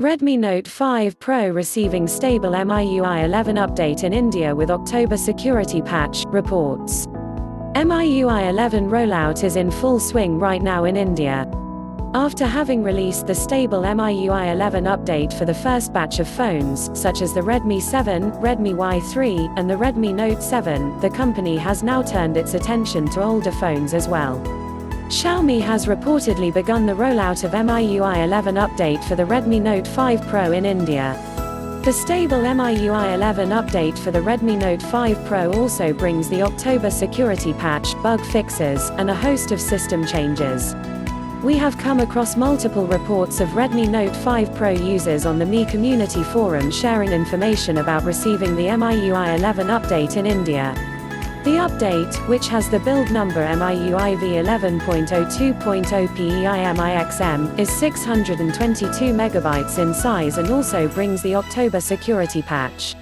Redmi Note 5 Pro receiving stable MIUI 11 update in India with October security patch, reports. MIUI 11 rollout is in full swing right now in India. After having released the stable MIUI 11 update for the first batch of phones, such as the Redmi 7, Redmi Y3, and the Redmi Note 7, the company has now turned its attention to older phones as well. Xiaomi has reportedly begun the rollout of MIUI 11 update for the Redmi Note 5 Pro in India. The stable MIUI 11 update for the Redmi Note 5 Pro also brings the October security patch, bug fixes, and a host of system changes. We have come across multiple reports of Redmi Note 5 Pro users on the Mi community forum sharing information about receiving the MIUI 11 update in India. The update, which has the build number MIUI v11.02.0PEIMIXM, is 622 MB in size and also brings the October security patch.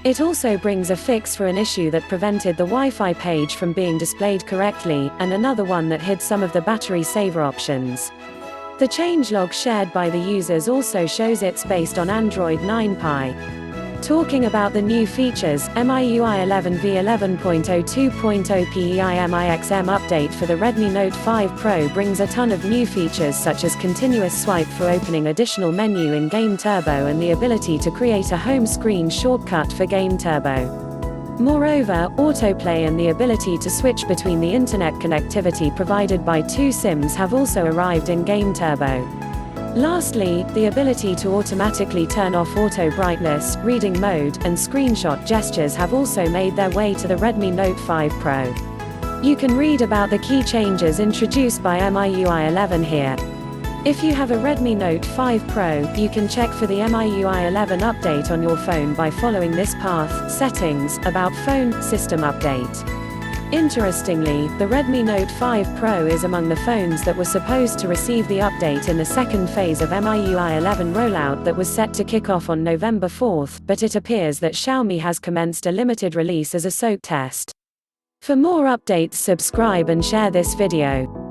It also brings a fix for an issue that prevented the Wi-Fi page from being displayed correctly, and another one that hid some of the battery saver options. The changelog shared by the users also shows it's based on Android 9 Pie. Talking about the new features, MIUI 11 v11.02.0PEIMIXM update for the Redmi Note 5 Pro brings a ton of new features such as continuous swipe for opening additional menu in Game Turbo and the ability to create a home screen shortcut for Game Turbo. Moreover, autoplay and the ability to switch between the internet connectivity provided by 2 SIMs have also arrived in Game Turbo. Lastly, the ability to automatically turn off auto brightness, reading mode, and screenshot gestures have also made their way to the Redmi Note 5 Pro. You can read about the key changes introduced by MIUI 11 here. If you have a Redmi Note 5 Pro, you can check for the MIUI 11 update on your phone by following this path: Settings, About Phone, System Update. Interestingly, the Redmi Note 5 Pro is among the phones that were supposed to receive the update in the second phase of MIUI 11 rollout that was set to kick off on November 4, but it appears that Xiaomi has commenced a limited release as a soak test. For more updates, subscribe and share this video.